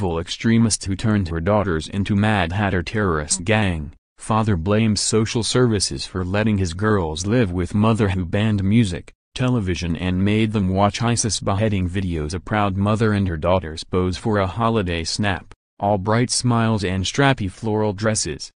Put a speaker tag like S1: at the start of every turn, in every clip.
S1: evil extremist who turned her daughters into Mad Hatter terrorist gang. Father blames social services for letting his girls live with mother who banned music, television and made them watch ISIS beheading videos. A proud mother and her daughters pose for a holiday snap, all bright smiles and strappy floral dresses.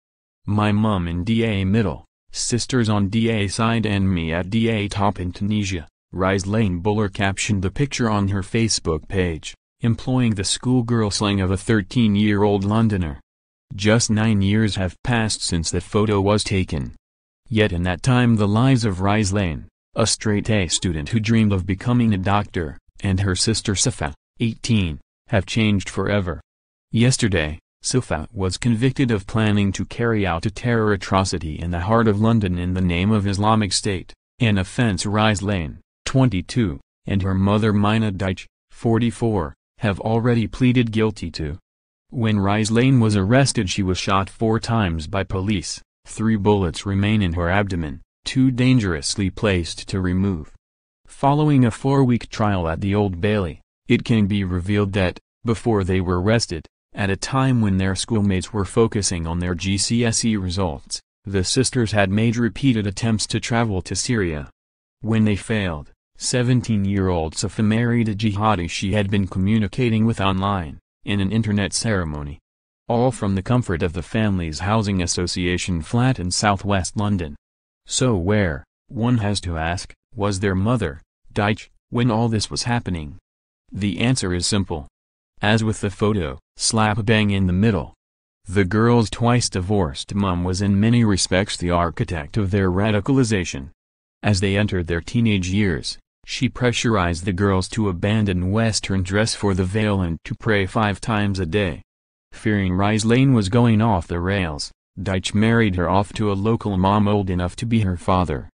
S1: My mum in DA middle, sisters on DA side and me at DA top in Tunisia, Rislane Buller captioned the picture on her Facebook page, employing the schoolgirl slang of a 13-year-old Londoner. Just 9 years have passed since that photo was taken. Yet in that time the lives of Rislane, a straight-A student who dreamed of becoming a doctor, and her sister Safa, 18, have changed forever. Yesterday, Safa was convicted of planning to carry out a terror atrocity in the heart of London in the name of Islamic State, an offense Rislane, 22, and her mother Mina Deitch, 44, have already pleaded guilty to. When Rislane was arrested she was shot 4 times by police, 3 bullets remain in her abdomen, 2 dangerously placed to remove. Following a 4-week trial at the Old Bailey, it can be revealed that, before they were arrested, at a time when their schoolmates were focusing on their GCSE results, the sisters had made repeated attempts to travel to Syria. When they failed, 17-year-old Safa married a jihadi she had been communicating with online, in an internet ceremony. All from the comfort of the family's housing association flat in southwest London. So where, one has to ask, was their mother, Deitch, when all this was happening? The answer is simple. As with the photo, slap bang in the middle. The girl's twice-divorced mum was in many respects the architect of their radicalization. As they entered their teenage years, she pressurized the girls to abandon Western dress for the veil and to pray 5 times a day. Fearing Rislane was going off the rails, Deitch married her off to a local imam old enough to be her father.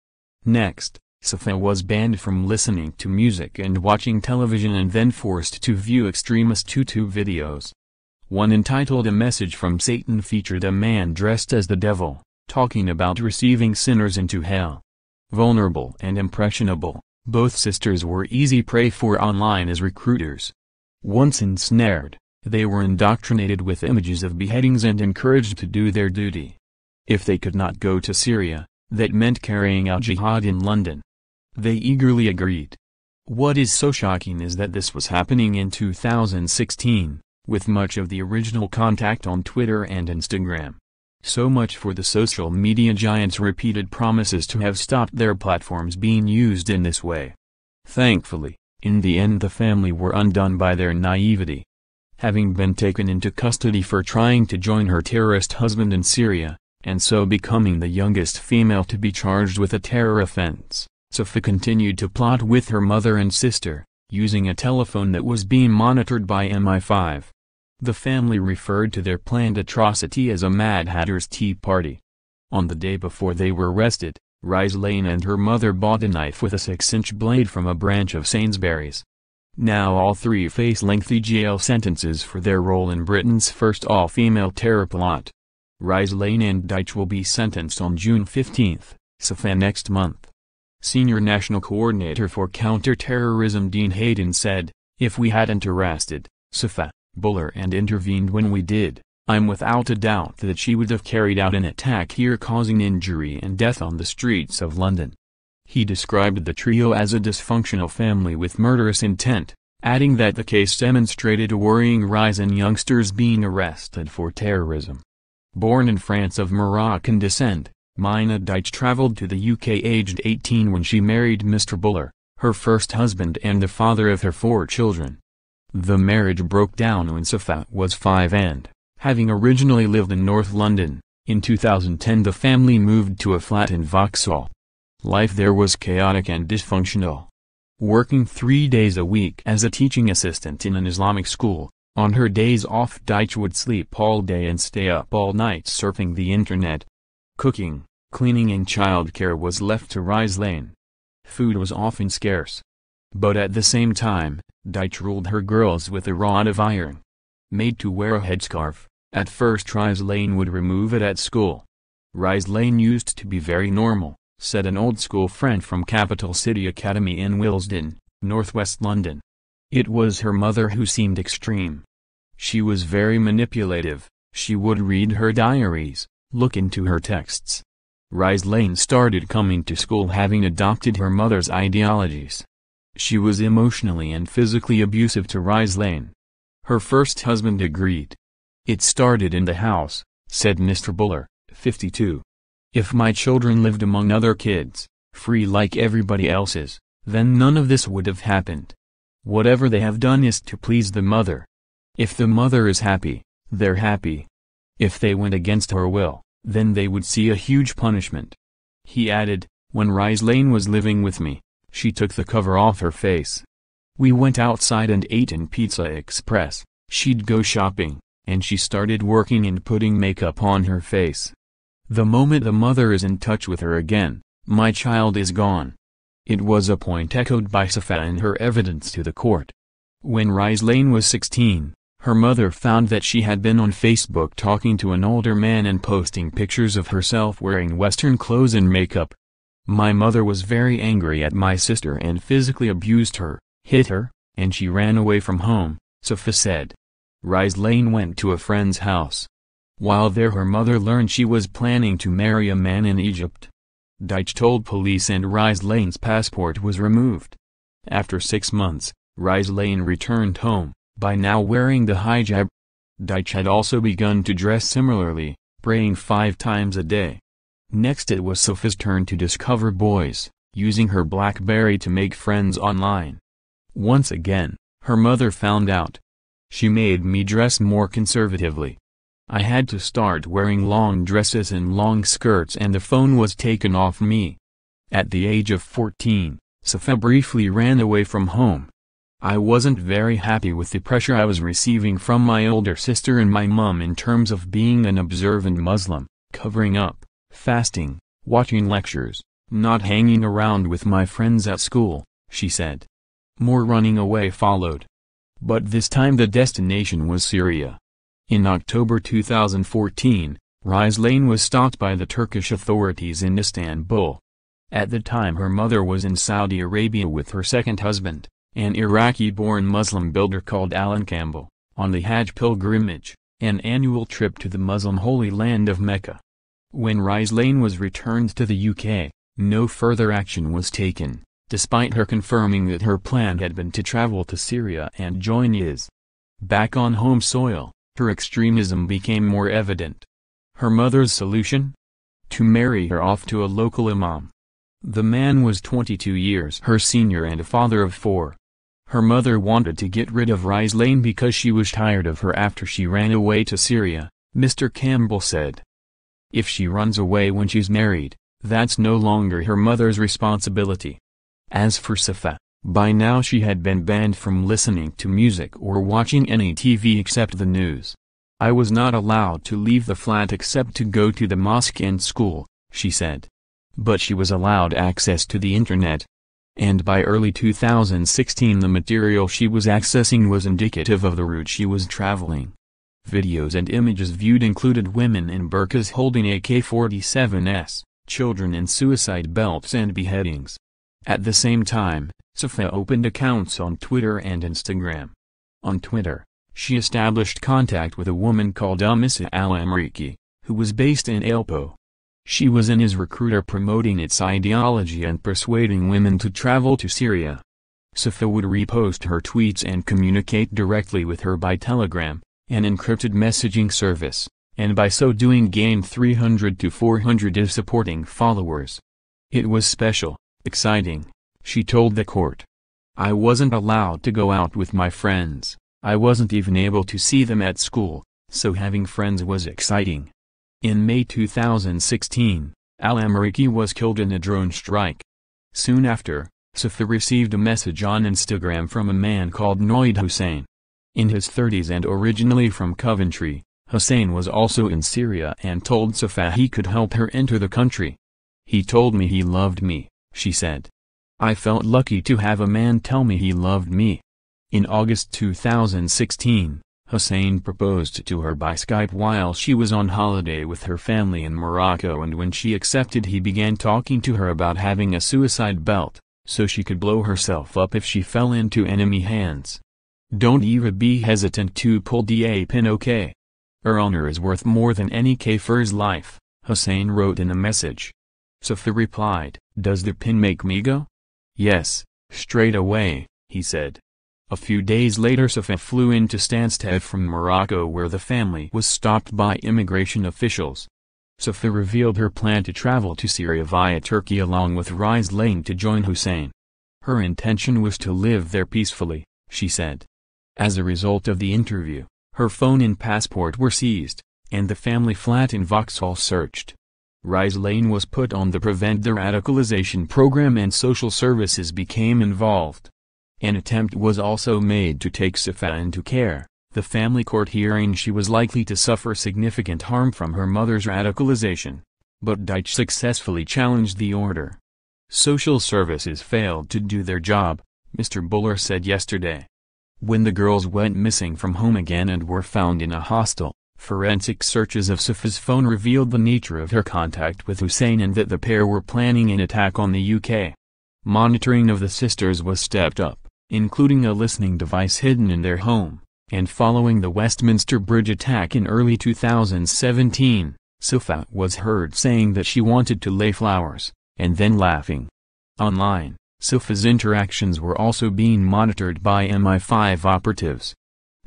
S1: Next, Safa was banned from listening to music and watching television and then forced to view extremist YouTube videos. One entitled A Message from Satan featured a man dressed as the devil, talking about receiving sinners into hell. Vulnerable and impressionable, both sisters were easy prey for online as recruiters. Once ensnared, they were indoctrinated with images of beheadings and encouraged to do their duty. If they could not go to Syria, that meant carrying out jihad in London. They eagerly agreed. What is so shocking is that this was happening in 2016, with much of the original contact on Twitter and Instagram. So much for the social media giants' repeated promises to have stopped their platforms being used in this way. Thankfully, in the end the family were undone by their naivety. Having been taken into custody for trying to join her terrorist husband in Syria, and so becoming the youngest female to be charged with a terror offense, Safa continued to plot with her mother and sister, using a telephone that was being monitored by MI5. The family referred to their planned atrocity as a Mad Hatter's Tea Party. On the day before they were arrested, Rislane and her mother bought a knife with a 6-inch blade from a branch of Sainsbury's. Now all 3 face lengthy jail sentences for their role in Britain's first all-female terror plot. Rislane and Deitch will be sentenced on June 15, Safa next month. Senior National Coordinator for Counter-Terrorism Dean Hayden said, "If we hadn't arrested Safa Buller and intervened when we did, I'm without a doubt that she would have carried out an attack here causing injury and death on the streets of London." He described the trio as a dysfunctional family with murderous intent, adding that the case demonstrated a worrying rise in youngsters being arrested for terrorism. Born in France of Moroccan descent, Mina Deitch traveled to the UK aged 18 when she married Mr. Buller, her first husband and the father of her 4 children. The marriage broke down when Safa was 5 and, having originally lived in North London, in 2010 the family moved to a flat in Vauxhall. Life there was chaotic and dysfunctional. Working 3 days a week as a teaching assistant in an Islamic school, on her days off Deitch would sleep all day and stay up all night surfing the internet. Cooking, cleaning and childcare was left to Rislane. Food was often scarce. But at the same time, Deitch ruled her girls with a rod of iron. Made to wear a headscarf, at first Rislane would remove it at school. Rislane used to be very normal, said an old school friend from Capital City Academy in Willesden, northwest London. It was her mother who seemed extreme. She was very manipulative. She would read her diaries, look into her texts. Lane started coming to school having adopted her mother's ideologies. She was emotionally and physically abusive to Lane. Her first husband agreed. "It started in the house," said Mr. Buller, 52. "If my children lived among other kids, free like everybody else's, then none of this would have happened. Whatever they have done is to please the mother. If the mother is happy, they're happy. If they went against her will, then they would see a huge punishment." He added, "When Lane was living with me, she took the cover off her face. We went outside and ate in Pizza Express, she'd go shopping, and she started working and putting makeup on her face. The moment the mother is in touch with her again, my child is gone." It was a point echoed by Safa in her evidence to the court. When Lane was 16, her mother found that she had been on Facebook talking to an older man and posting pictures of herself wearing Western clothes and makeup. "My mother was very angry at my sister and physically abused her, hit her, and she ran away from home," Safa said. Lane went to a friend's house. While there her mother learned she was planning to marry a man in Egypt. Deitch told police and Lane's passport was removed. After 6 months, Lane returned home, by now wearing the hijab. Deitch had also begun to dress similarly, praying 5 times a day. Next it was Safa's turn to discover boys, using her BlackBerry to make friends online. Once again, her mother found out. "She made me dress more conservatively. I had to start wearing long dresses and long skirts and the phone was taken off me." At the age of 14, Safa briefly ran away from home. "I wasn't very happy with the pressure I was receiving from my older sister and my mom in terms of being an observant Muslim, covering up, fasting, watching lectures, not hanging around with my friends at school," she said. More running away followed. But this time the destination was Syria. In October 2014, Lane was stopped by the Turkish authorities in Istanbul. At the time her mother was in Saudi Arabia with her second husband, an Iraqi-born Muslim builder called Alan Campbell, on the Hajj pilgrimage, an annual trip to the Muslim holy land of Mecca. When Lane was returned to the UK, no further action was taken, despite her confirming that her plan had been to travel to Syria and join IS. Back on home soil, her extremism became more evident. Her mother's solution? To marry her off to a local imam. The man was 22 years her senior and a father of 4. Her mother wanted to get rid of Lane because she was tired of her after she ran away to Syria, Mr. Campbell said. "If she runs away when she's married, that's no longer her mother's responsibility." As for Safa, by now she had been banned from listening to music or watching any TV except the news. "I was not allowed to leave the flat except to go to the mosque and school," she said. But she was allowed access to the internet. And by early 2016 the material she was accessing was indicative of the route she was traveling. Videos and images viewed included women in burqas holding AK-47s, children in suicide belts and beheadings. At the same time, Safa opened accounts on Twitter and Instagram. On Twitter, she established contact with a woman called Umissa al-Amriki, who was based in Aleppo. She was an IS recruiter promoting its ideology and persuading women to travel to Syria. Safa would repost her tweets and communicate directly with her by Telegram, an encrypted messaging service, and by so doing gained 300 to 400 IS supporting followers. "It was special, exciting," she told the court. "I wasn't allowed to go out with my friends, I wasn't even able to see them at school, so having friends was exciting." In May 2016, al-Amriki was killed in a drone strike. Soon after, Safa received a message on Instagram from a man called Noid Hussein. In his 30s and originally from Coventry, Hussein was also in Syria and told Safa he could help her enter the country. "He told me he loved me," she said. "I felt lucky to have a man tell me he loved me." In August 2016, Hussein proposed to her by Skype while she was on holiday with her family in Morocco, and when she accepted he began talking to her about having a suicide belt, so she could blow herself up if she fell into enemy hands. Don't even be hesitant to pull the pin, okay? Our honor is worth more than any kafir's life, Hussein wrote in a message. Safa replied, "Does the pin make me go?" "Yes, straight away," he said. A few days later Safa flew into Stansted from Morocco, where the family was stopped by immigration officials. Safa revealed her plan to travel to Syria via Turkey along with Rise Lane to join Hussein. Her intention was to live there peacefully, she said. As a result of the interview, her phone and passport were seized, and the family flat in Vauxhall searched. Rise Lane was put on the Prevent the Radicalization program and social services became involved. An attempt was also made to take Safa into care. The family court hearing she was likely to suffer significant harm from her mother's radicalization. But Deitch successfully challenged the order. Social services failed to do their job, Mr. Buller said yesterday. When the girls went missing from home again and were found in a hostel, forensic searches of Safa's phone revealed the nature of her contact with Hussein and that the pair were planning an attack on the UK. Monitoring of the sisters was stepped up, including a listening device hidden in their home. And following the Westminster Bridge attack in early 2017, Safa was heard saying that she wanted to lay flowers, and then laughing. Online, Safa's interactions were also being monitored by MI5 operatives.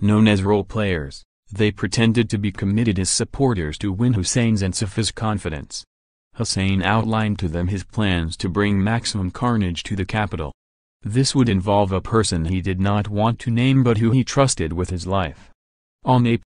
S1: Known as role players, they pretended to be committed as supporters to win Hussein's and Safa's confidence. Hussein outlined to them his plans to bring maximum carnage to the capital. This would involve a person he did not want to name but who he trusted with his life. On April